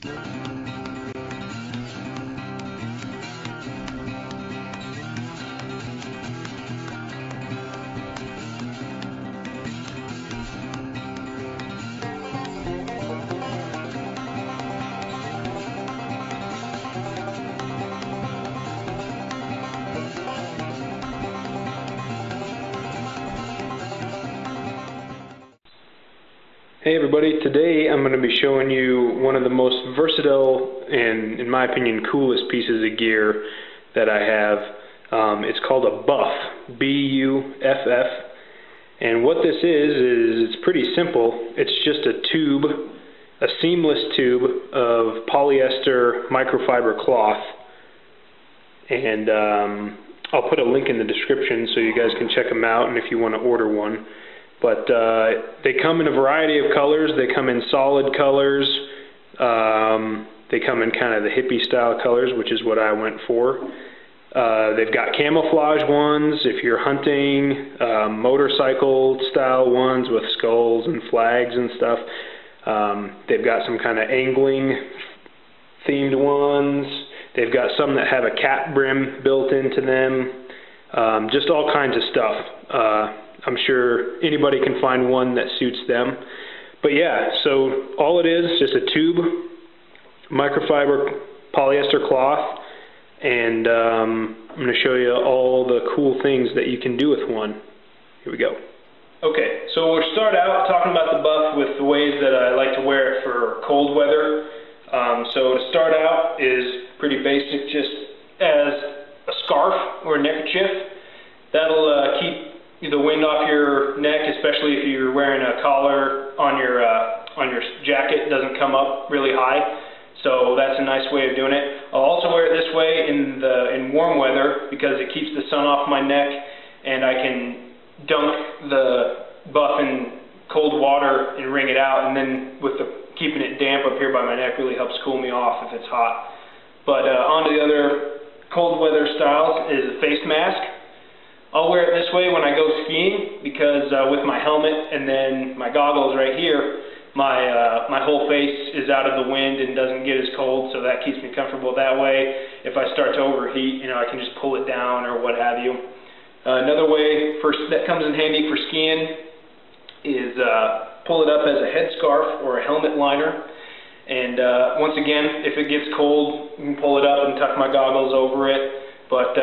Hey everybody, today I'm going to be showing you one of the most versatile and, in my opinion, coolest pieces of gear that I have. It's called a buff, B-U-F-F, and what this is it's pretty simple. It's just a tube, a seamless tube of polyester microfiber cloth, and I'll put a link in the description so you guys can check them out, and if you want to order one. But they come in a variety of colors. They come in solid colors. They come in kind of the hippie style colors, which is what I went for. They've got camouflage ones if you're hunting, motorcycle style ones with skulls and flags and stuff. They've got some kind of angling themed ones. They've got some that have a cap brim built into them. Just all kinds of stuff. I'm sure anybody can find one that suits them. But yeah, so all it is just a tube, microfiber polyester cloth, and I'm going to show you all the cool things that you can do with one. Here we go. Okay, so we'll start out talking about the buff with the ways that I like to wear it for cold weather. So to start out is pretty basic, just as a scarf or a neckerchief. That'll keep the wind off your neck, especially if you're wearing a collar on your jacket. It doesn't come up really high, so that's a nice way of doing it. I'll also wear it this way in warm weather because it keeps the sun off my neck, and I can dunk the buff in cold water and wring it out, and then with keeping it damp up here by my neck really helps cool me off if it's hot. But on to the other cold weather styles is a face mask. I'll wear it this way when I go skiing because with my helmet and then my goggles right here, my whole face is out of the wind and doesn't get as cold, so that keeps me comfortable that way. If I start to overheat, I can just pull it down or what have you. Another way that comes in handy for skiing is pull it up as a headscarf or a helmet liner. And once again, if it gets cold, you can pull it up and tuck my goggles over it. But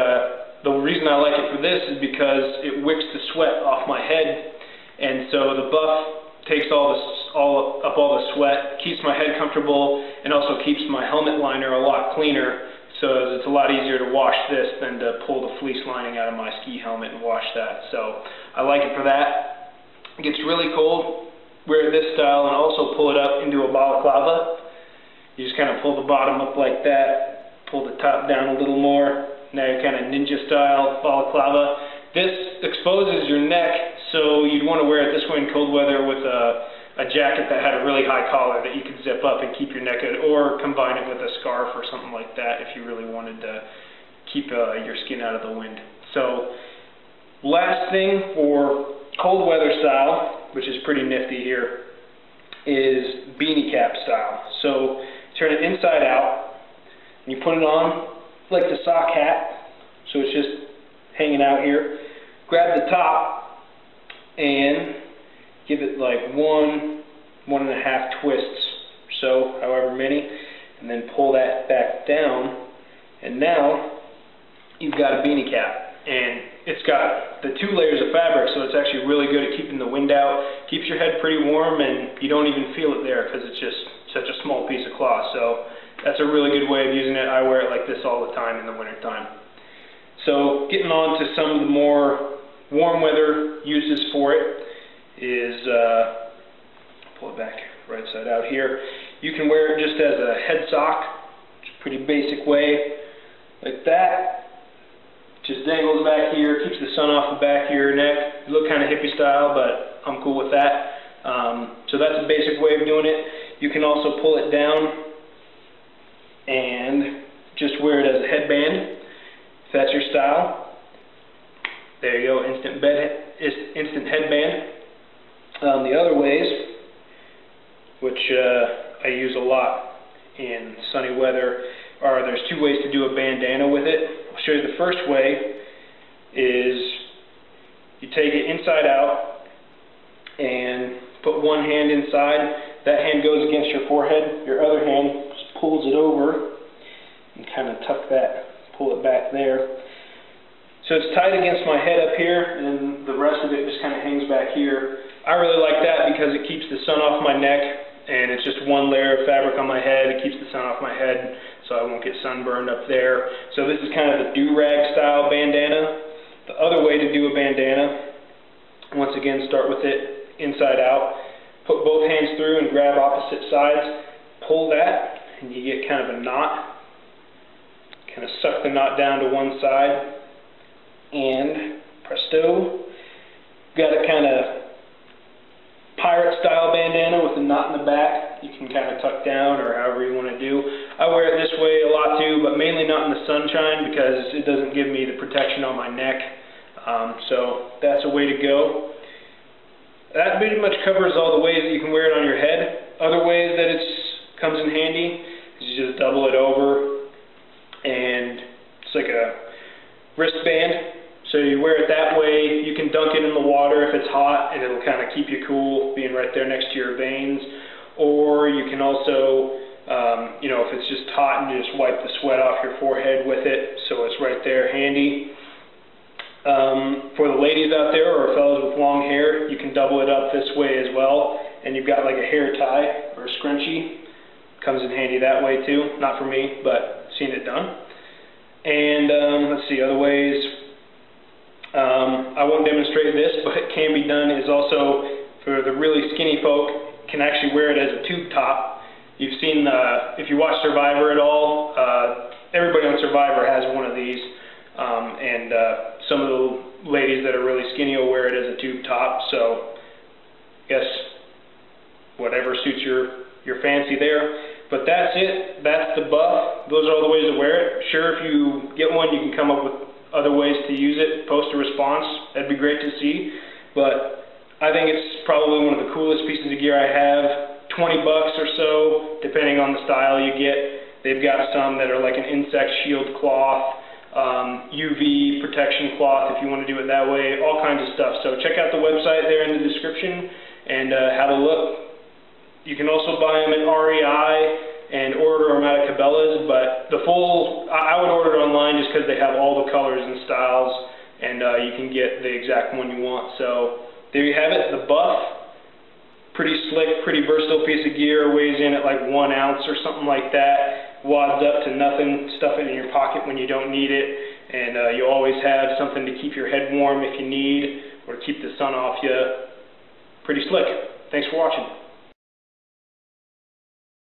the reason I like it for this is because it wicks the sweat off my head, and so the buff takes all the sweat, keeps my head comfortable, and also keeps my helmet liner a lot cleaner. So it's a lot easier to wash this than to pull the fleece lining out of my ski helmet and wash that. So I like it for that. It gets really cold, wear this style, and also pull it up into a balaclava. You just kind of pull the bottom up like that, pull the top down a little more. Now you're kind of ninja style balaclava. This exposes your neck, so you'd want to wear it this way in cold weather with a jacket that had a really high collar that you could zip up and keep your neck in, or combine it with a scarf or something like that if you really wanted to keep your skin out of the wind. So last thing for cold weather style, which is pretty nifty here, is beanie cap style. So turn it inside out and you put it on like the sock hat, so it's just hanging out here. Grab the top and give it like one and a half twists or so, however many, and then pull that back down, and now you've got a beanie cap. And it's got the 2 layers of fabric, so it's actually really good at keeping the wind out, keeps your head pretty warm, and you don't even feel it there because it's just such a small piece of cloth. So that's a really good way of using it. I wear it like this all the time in the winter time. So getting on to some of the more warm weather uses for it is, pull it back right side out here. You can wear it just as a head sock, which is a pretty basic way, like that. Just dangles back here, keeps the sun off the back of your neck. You look kind of hippie style, but I'm cool with that. So that's a basic way of doing it. You can also pull it down and just wear it as a headband, if that's your style. There you go, instant headband. The other ways, which I use a lot in sunny weather. Or there's two ways to do a bandana with it. I'll show you the first way is you take it inside out and put one hand inside. That hand goes against your forehead. Your other hand just pulls it over and kind of pull it back there. So it's tight against my head up here, and the rest of it just kind of hangs back here. I really like that because it keeps the sun off my neck, and it's just one layer of fabric on my head. It keeps the sun off my head, so I won't get sunburned up there. So this is kind of the do-rag style bandana. The other way to do a bandana, once again, start with it inside out. Put both hands through and grab opposite sides. Pull that, and you get kind of a knot. Kind of suck the knot down to one side. And presto, got a kind of pirate style bandana with a knot in the back. You can kind of tuck down or however you want to do. I wear it this way a lot too, but mainly not in the sunshine because it doesn't give me the protection on my neck. So that's a way to go. That pretty much covers all the ways that you can wear it on your head. Other ways that it comes in handy is you just double it over, and it's like a wristband. So you wear it that way. You can dunk it in the water if it's hot, and it'll kind of keep you cool, being right there next to your veins. Or you can also, if it's just hot, and you just wipe the sweat off your forehead with it, so it's right there handy. For the ladies out there or fellas with long hair, you can double it up this way as well, and you've got like a hair tie or a scrunchie. Comes in handy that way too. Not for me, but seen it done. And let's see, other ways. I won't demonstrate this, but it can be done. Is also for the really skinny folk, can actually wear it as a tube top. You've seen, if you watch Survivor at all, everybody on Survivor has one of these, and some of the ladies that are really skinny will wear it as a tube top. So, I guess whatever suits your fancy there. But that's it. That's the buff. Those are all the ways to wear it. Sure, if you get one, you can come up with other ways to use it. Post a response. That'd be great to see. But I think it's probably one of the coolest pieces of gear I have. $20 or so, depending on the style you get. They've got some that are like an insect shield cloth, UV protection cloth if you want to do it that way, all kinds of stuff. So check out the website there in the description and have a look. You can also buy them at REI and order them out of Cabela's, but I would order it online just because they have all the colors and styles, and you can get the exact one you want. So there you have it, the buff. Pretty slick, pretty versatile piece of gear, weighs in at like 1 ounce or something like that, wads up to nothing, stuff it in your pocket when you don't need it, and you always have something to keep your head warm if you need, or to keep the sun off you. Pretty slick. Thanks for watching.